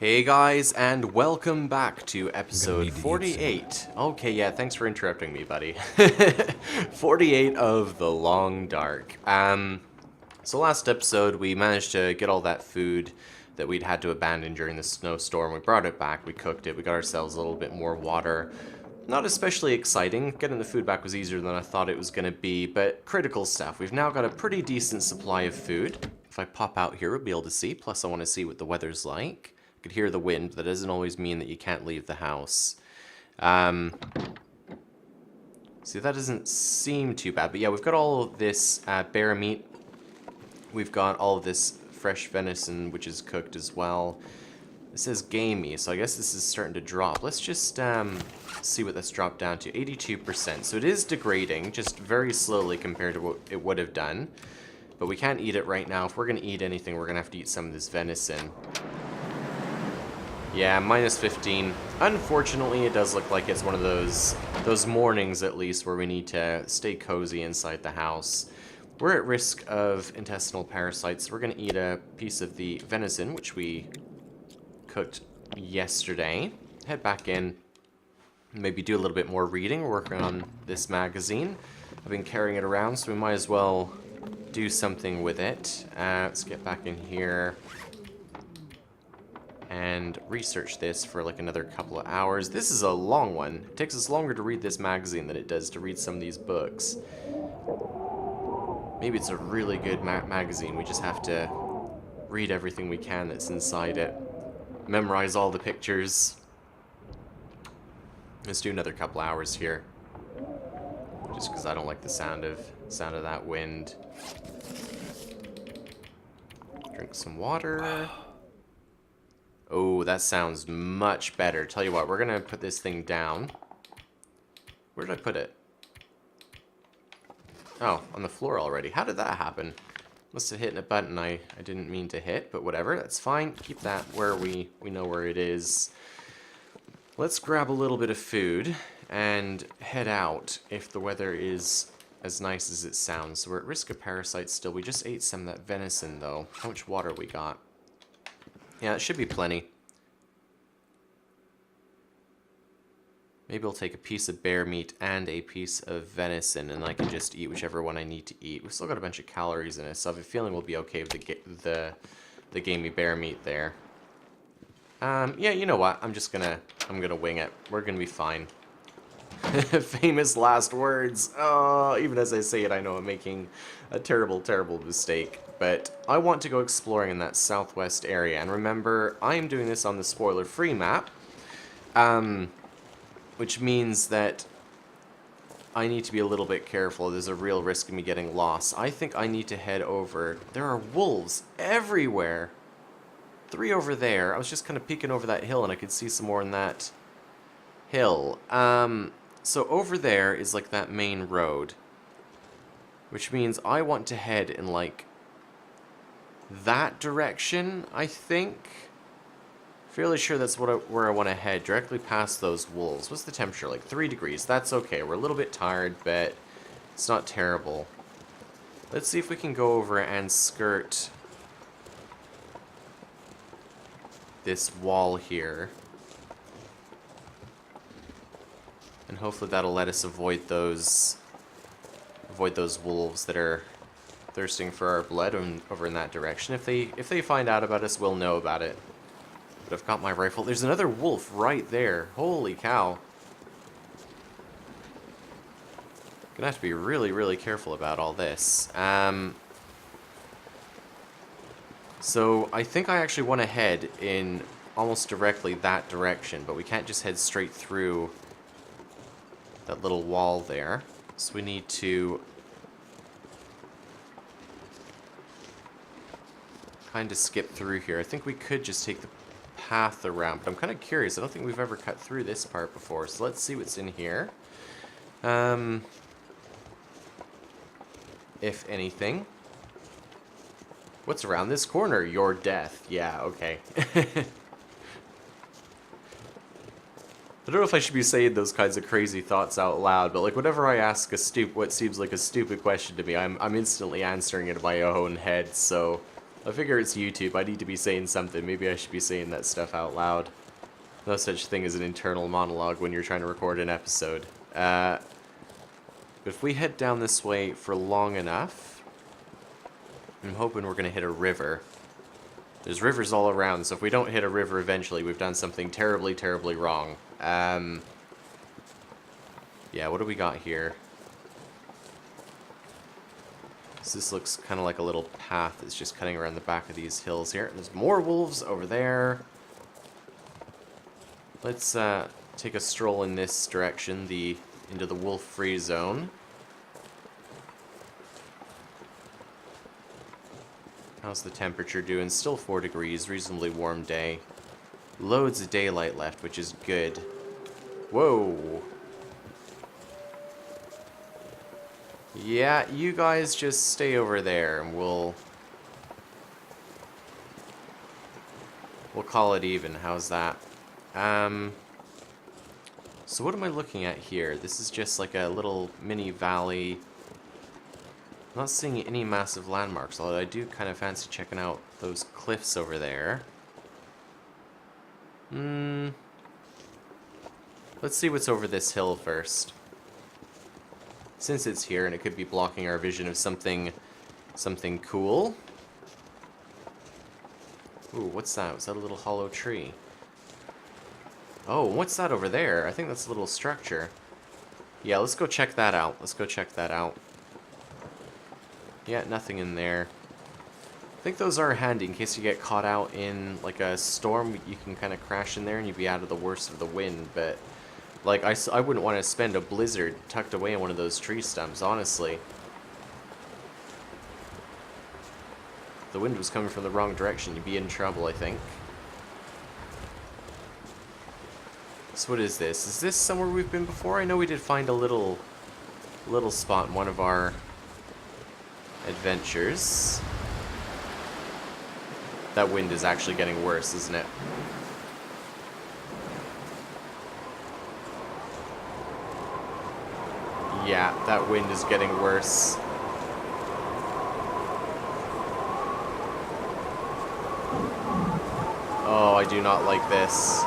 Hey guys, and welcome back to episode 48. Okay, yeah, thanks for interrupting me, buddy. 48 of The Long Dark. So last episode we managed to get all that food that we'd had to abandon during the snowstorm. We brought it back, we cooked it, we got ourselves a little bit more water. Not especially exciting. Getting the food back was easier than I thought it was going to be, but critical stuff. We've now got a pretty decent supply of food. If I pop out here, we'll be able to see. Plus, I want to see what the weather's like. I could hear the wind, but that doesn't always mean that you can't leave the house. See, that doesn't seem too bad. But yeah, we've got all of this bear meat. We've got all of this fresh venison, which is cooked as well. It says gamey, so I guess this is starting to drop. Let's just see what that's dropped down to. 82%. So it is degrading, just very slowly compared to what it would have done. But we can't eat it right now. If we're going to eat anything, we're going to have to eat some of this venison. Yeah, minus 15. Unfortunately, it does look like it's one of those mornings, at least, where we need to stay cozy inside the house. We're at risk of intestinal parasites. We're going to eat a piece of the venison, which we cooked yesterday. Head back in, maybe do a little bit more reading, working on this magazine. I've been carrying it around, so we might as well do something with it. Let's get back in here and research this for like another couple of hours. This is a long one. It takes us longer to read this magazine than it does to read some of these books. Maybe it's a really good magazine. We just have to read everything we can that's inside it. Memorize all the pictures. Let's do another couple hours here, just because I don't like the sound of that wind. Drink some water. Oh, that sounds much better. Tell you what, we're gonna put this thing down. Where did I put it? Oh, on the floor already. How did that happen? Must have hit a button I didn't mean to hit, but whatever, that's fine. Keep that where we know where it is. Let's grab a little bit of food and head out if the weather is as nice as it sounds. So we're at risk of parasites still. We just ate some of that venison though. How much water we got? Yeah, it should be plenty. Maybe I'll take a piece of bear meat and a piece of venison, and I can just eat whichever one I need to eat. We've still got a bunch of calories in it, so I have a feeling we'll be okay with the gamey bear meat there. Yeah, you know what? I'm gonna wing it. We're gonna be fine. Famous last words. Oh, even as I say it, I know I'm making a terrible, terrible mistake. But I want to go exploring in that southwest area, and remember, I am doing this on the spoiler-free map. Which means that I need to be a little bit careful. There's a real risk of me getting lost. I think I need to head over. There are wolves everywhere. 3 over there. I was just kind of peeking over that hill and I could see some more in that hill. So over there is like that main road. Which means I want to head in like that direction, I think. Fairly sure that's where I want to head, directly past those wolves. What's the temperature? Like 3 degrees. That's okay. We're a little bit tired, but it's not terrible. Let's see if we can go over and skirt this wall here. And hopefully that'll let us avoid those wolves that are thirsting for our blood over in that direction. If they find out about us, we'll know about it. But I've got my rifle. There's another wolf right there. Holy cow. Gonna have to be really, really careful about all this. So I think I actually want to head in almost directly that direction, but we can't just head straight through that little wall there. So we need to kind of skip through here. I think we could just take the path around, but I'm kind of curious. I don't think we've ever cut through this part before, so let's see what's in here. If anything. What's around this corner? Your death. Yeah, okay. I don't know if I should be saying those kinds of crazy thoughts out loud, but like whenever I ask what seems like a stupid question to me, I'm instantly answering it in my own head, so I figure it's YouTube. I need to be saying something. Maybe I should be saying that stuff out loud. No such thing as an internal monologue when you're trying to record an episode. But if we head down this way for long enough, I'm hoping we're going to hit a river. There's rivers all around, so if we don't hit a river eventually, we've done something terribly, terribly wrong. Yeah, what do we got here? So this looks kind of like a little path that's just cutting around the back of these hills here. There's more wolves over there. Let's take a stroll in this direction, into the wolf-free zone. How's the temperature doing? Still 4 degrees, reasonably warm day. Loads of daylight left, which is good. Whoa. Yeah, you guys just stay over there and we'll call it even. How's that? So what am I looking at here? This is just like a little mini valley. I'm not seeing any massive landmarks, although I do kind of fancy checking out those cliffs over there. Let's see what's over this hill first. Since it's here and it could be blocking our vision of something cool. Ooh, what's that? Was that a little hollow tree? Oh, what's that over there? I think that's a little structure. Yeah, let's go check that out. Let's go check that out. Yeah, nothing in there. I think those are handy in case you get caught out in like a storm. You can kind of crash in there and you'd be out of the worst of the wind. But like I wouldn't want to spend a blizzard tucked away in one of those tree stumps, honestly. If the wind was coming from the wrong direction, you'd be in trouble, I think. So what is this? Is this somewhere we've been before? I know we did find a little spot in one of our adventures. That wind is actually getting worse, isn't it? Yeah, that wind is getting worse. Oh, I do not like this.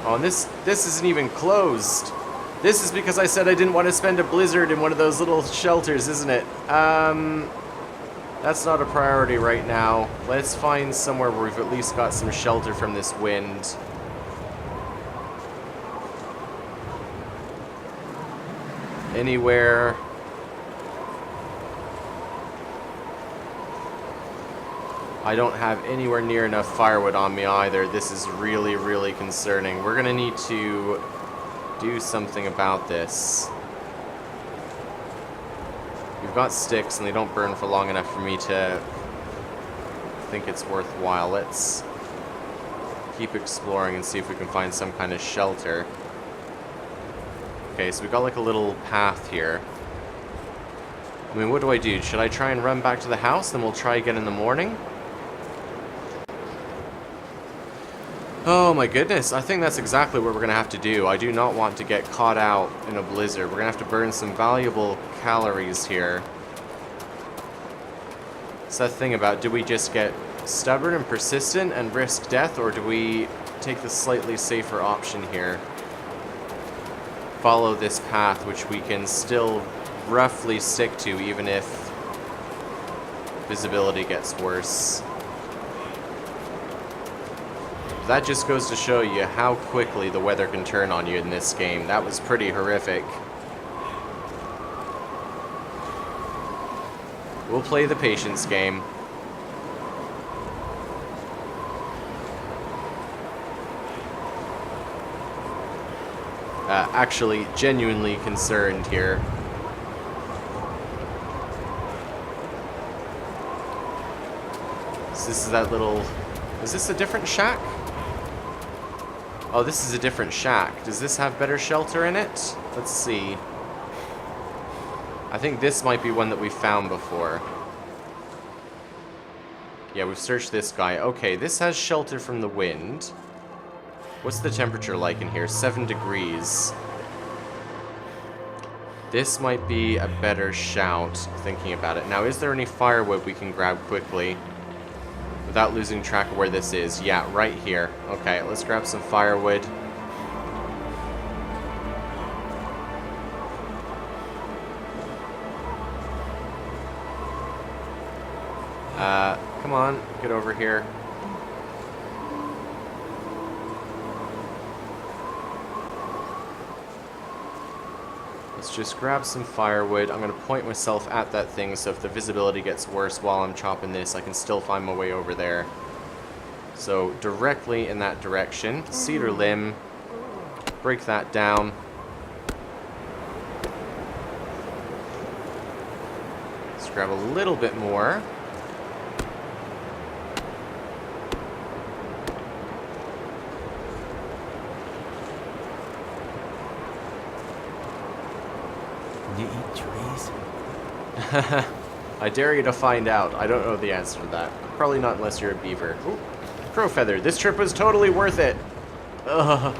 Oh, and this isn't even closed. This is because I said I didn't want to spend a blizzard in one of those little shelters, isn't it? That's not a priority right now. Let's find somewhere where we've at least got some shelter from this wind. Anywhere. I don't have anywhere near enough firewood on me either. This is really, really concerning. We're gonna need to do something about this. We've got sticks and they don't burn for long enough for me to think it's worthwhile. Let's keep exploring and see if we can find some kind of shelter. Okay, so we got like a little path here. I mean, what do I do? Should I try and run back to the house, then we'll try again in the morning? Oh my goodness, I think that's exactly what we're going to have to do. I do not want to get caught out in a blizzard. We're going to have to burn some valuable calories here. It's that thing about, do we just get stubborn and persistent and risk death, or do we take the slightly safer option here? Follow this path, which we can still roughly stick to, even if visibility gets worse. That just goes to show you how quickly the weather can turn on you in this game. That was pretty horrific. We'll play the patience game. Actually, genuinely concerned here. So this is that little... Is this a different shack? Oh, this is a different shack. Does this have better shelter in it? Let's see. I think this might be one that we found before. Yeah, we've searched this guy. Okay, this has shelter from the wind. What's the temperature like in here? 7 degrees. This might be a better shout, thinking about it. Now, is there any firewood we can grab quickly without losing track of where this is? Yeah, right here. Okay, let's grab some firewood. Come on, get over here. Let's just grab some firewood. I'm going to point myself at that thing, so if the visibility gets worse while I'm chopping this, I can still find my way over there. So, directly in that direction. Cedar limb. Break that down. Let's grab a little bit more. You eat trees? I dare you to find out. I don't know the answer to that. Probably not unless you're a beaver. Ooh, crow feather. This trip was totally worth it. Ugh.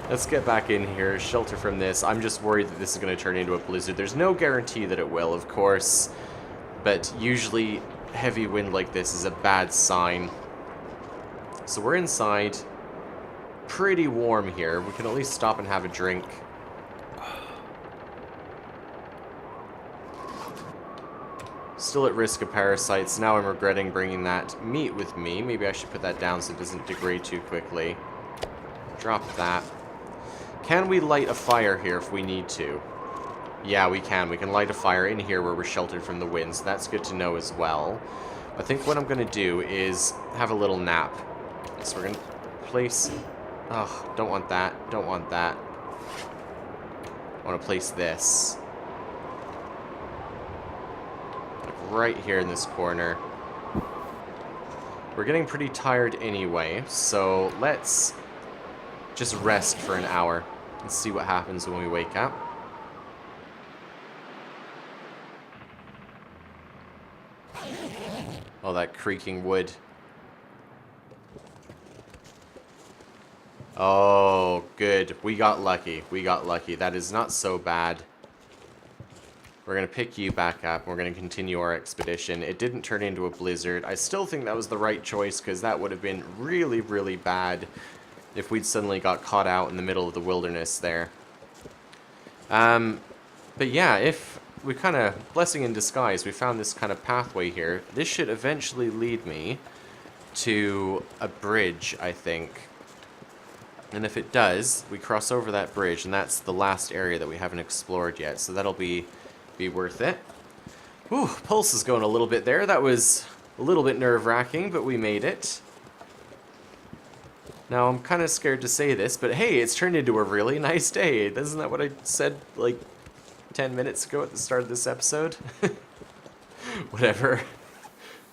Let's get back in here, shelter from this. I'm just worried that this is going to turn into a blizzard. There's no guarantee that it will, of course. But usually heavy wind like this is a bad sign. So we're inside. Pretty warm here. We can at least stop and have a drink. Still at risk of parasites. Now I'm regretting bringing that meat with me. Maybe I should put that down so it doesn't degrade too quickly. Drop that. Can we light a fire here if we need to? Yeah, we can. We can light a fire in here where we're sheltered from the wind, so that's good to know as well. I think what I'm going to do is have a little nap. So we're going to place... Ugh, don't want that. Don't want that. I want to place this. Right here in this corner. We're getting pretty tired anyway, so let's just rest for an hour and see what happens when we wake up. Oh, that creaking wood. Oh, good. We got lucky. We got lucky. That is not so bad. We're going to pick you back up, and we're going to continue our expedition. It didn't turn into a blizzard. I still think that was the right choice, because that would have been really, really bad if we'd suddenly got caught out in the middle of the wilderness there. But yeah, if we kind of, blessing in disguise, we found this kind of pathway here. This should eventually lead me to a bridge, I think. And if it does, we cross over that bridge, and that's the last area that we haven't explored yet, so that'll be worth it. Ooh, pulse is going a little bit there. That was a little bit nerve-wracking, but we made it. Now, I'm kind of scared to say this, but hey, it's turned into a really nice day. Isn't that what I said, like, 10 minutes ago at the start of this episode? Whatever.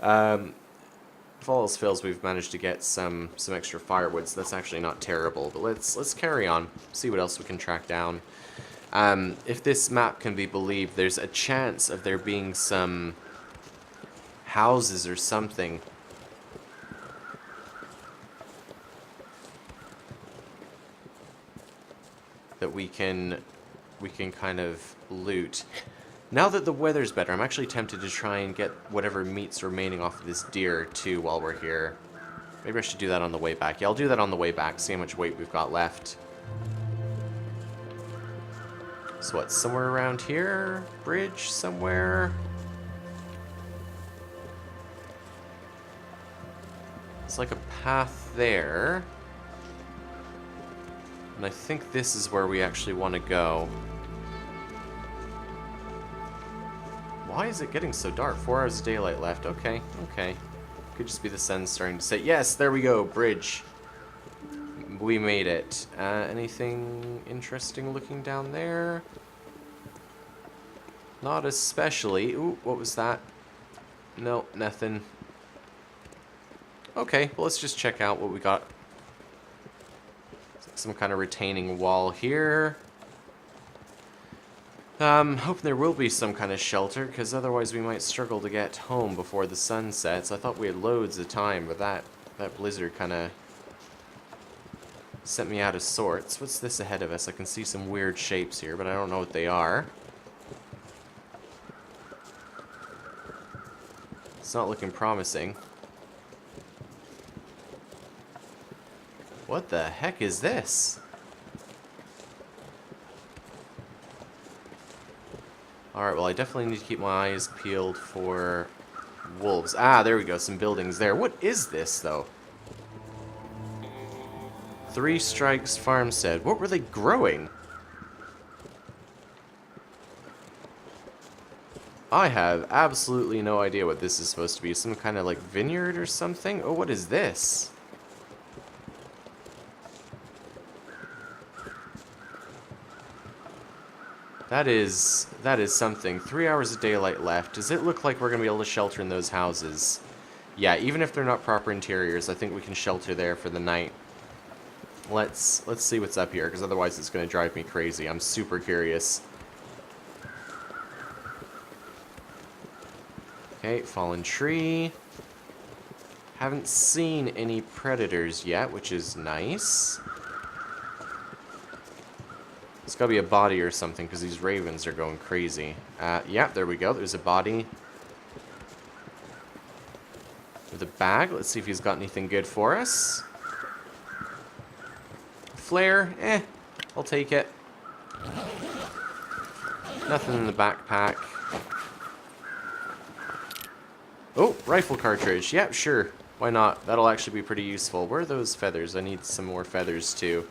If all else fails, we've managed to get some extra firewood, so that's actually not terrible. But let's carry on, see what else we can track down. If this map can be believed, there's a chance of there being some houses or something that we can kind of loot. Now that the weather's better, I'm actually tempted to try and get whatever meat's remaining off of this deer too while we're here. Maybe I should do that on the way back. Yeah, I'll do that on the way back, see how much weight we've got left. So what, somewhere around here? Bridge somewhere? It's like a path there. And I think this is where we actually want to go. Why is it getting so dark? 4 hours of daylight left. Okay, okay. Could just be the sun starting to set. Yes, there we go. Bridge. We made it. Anything interesting looking down there? Not especially. Ooh, what was that? No, nothing. Okay, well, let's just check out what we got. Some kind of retaining wall here. Hoping there will be some kind of shelter, because otherwise we might struggle to get home before the sun sets. I thought we had loads of time, but that blizzard kind of sent me out of sorts. What's this ahead of us? I can see some weird shapes here, but I don't know what they are. It's not looking promising. What the heck is this? Alright, well I definitely need to keep my eyes peeled for wolves. Ah, there we go, some buildings there. What is this, though? 3 Strikes Farmstead. What were they growing? I have absolutely no idea what this is supposed to be. Some kind of like vineyard or something? Oh, what is this? That is something. 3 hours of daylight left. Does it look like we're going to be able to shelter in those houses? Yeah, even if they're not proper interiors, I think we can shelter there for the night. Let's see what's up here, because otherwise it's going to drive me crazy. I'm super curious. Okay, fallen tree. Haven't seen any predators yet, which is nice. It's gotta be a body or something, because these ravens are going crazy. Yeah, there we go. There's a body. With a bag. Let's see if he's got anything good for us. Flare. I'll take it. Nothing in the backpack. Oh, rifle cartridge. Yep, sure. Why not? That'll actually be pretty useful. Where are those feathers? I need some more feathers, too.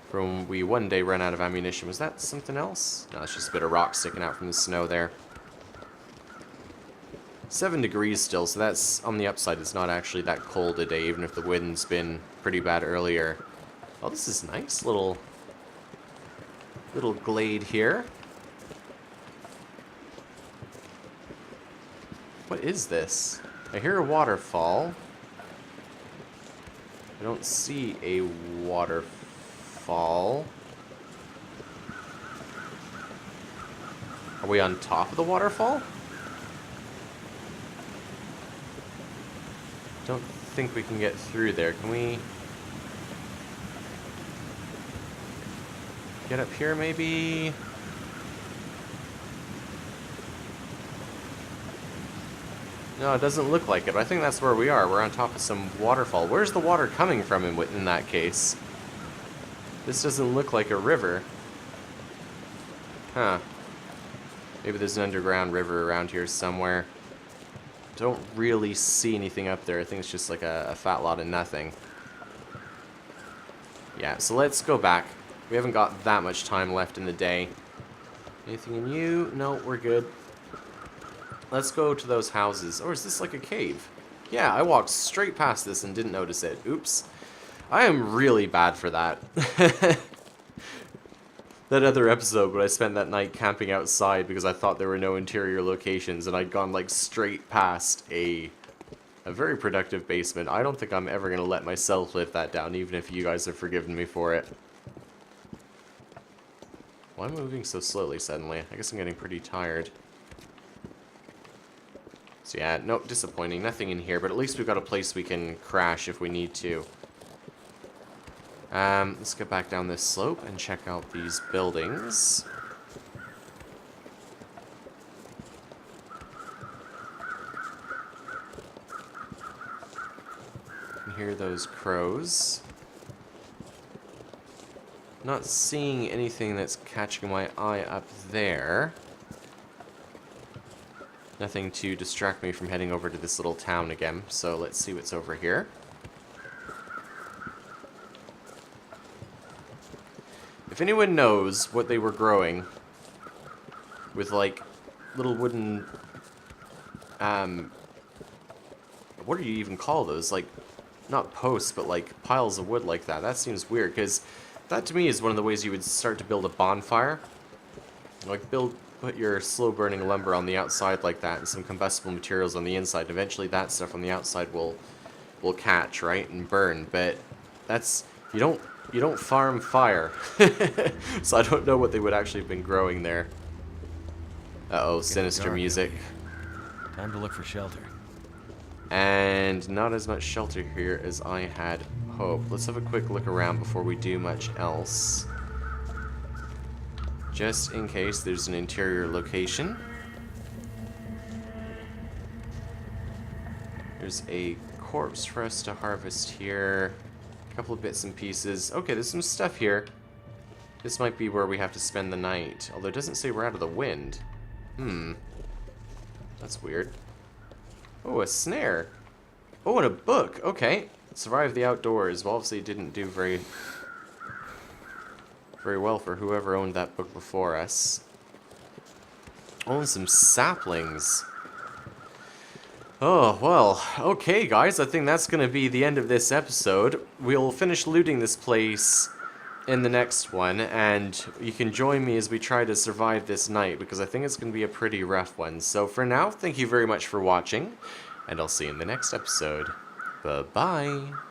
From we one day run out of ammunition. Was that something else? No, it's just a bit of rock sticking out from the snow there. 7 degrees still, so that's on the upside. It's not actually that cold today, even if the wind's been pretty bad earlier. Oh, this is nice. Little glade here. What is this? I hear a waterfall. I don't see a waterfall. Are we on top of the waterfall? Don't think we can get through there. Can we get up here maybe? No, it doesn't look like it, but I think that's where we are. We're on top of some waterfall. Where's the water coming from in that case? This doesn't look like a river. Huh. Maybe there's an underground river around here somewhere. Don't really see anything up there. I think it's just like a fat lot of nothing. Yeah, so let's go back. We haven't got that much time left in the day. Anything in you? No, we're good. Let's go to those houses. Or is this like a cave? Yeah, I walked straight past this and didn't notice it. Oops. I am really bad for that. That other episode when I spent that night camping outside because I thought there were no interior locations and I'd gone like straight past a very productive basement. I don't think I'm ever going to let myself live that down, even if you guys have forgiven me for it. Why am I moving so slowly suddenly? I guess I'm getting pretty tired. So yeah, nope, disappointing. Nothing in here, but at least we've got a place we can crash if we need to. Let's get back down this slope and check out these buildings. You can hear those crows. Not seeing anything that's catching my eye up there. Nothing to distract me from heading over to this little town again, so let's see what's over here. If anyone knows what they were growing with, like, little wooden, what do you even call those? Like, not posts, but, like, piles of wood like that. That seems weird, because that, to me, is one of the ways you would start to build a bonfire. Like, put your slow-burning lumber on the outside like that, and some combustible materials on the inside. And eventually, that stuff on the outside will catch, right, and burn. But that's, you don't farm fire. So I don't know what they would actually have been growing there. Uh-oh, sinister music. Time to look for shelter. And not as much shelter here as I had hoped. Let's have a quick look around before we do much else. Just in case there's an interior location. There's a corpse for us to harvest here. A couple of bits and pieces. Okay, there's some stuff here. This might be where we have to spend the night. Although it doesn't say we're out of the wind. That's weird. Oh, a snare. Oh, and a book. Okay. Survive the outdoors. Well, obviously it didn't do very well for whoever owned that book before us. Oh, and some saplings. Oh, well, okay, guys. I think that's going to be the end of this episode. We'll finish looting this place in the next one, and you can join me as we try to survive this night, because I think it's going to be a pretty rough one. So for now, thank you very much for watching, and I'll see you in the next episode. Bye-bye.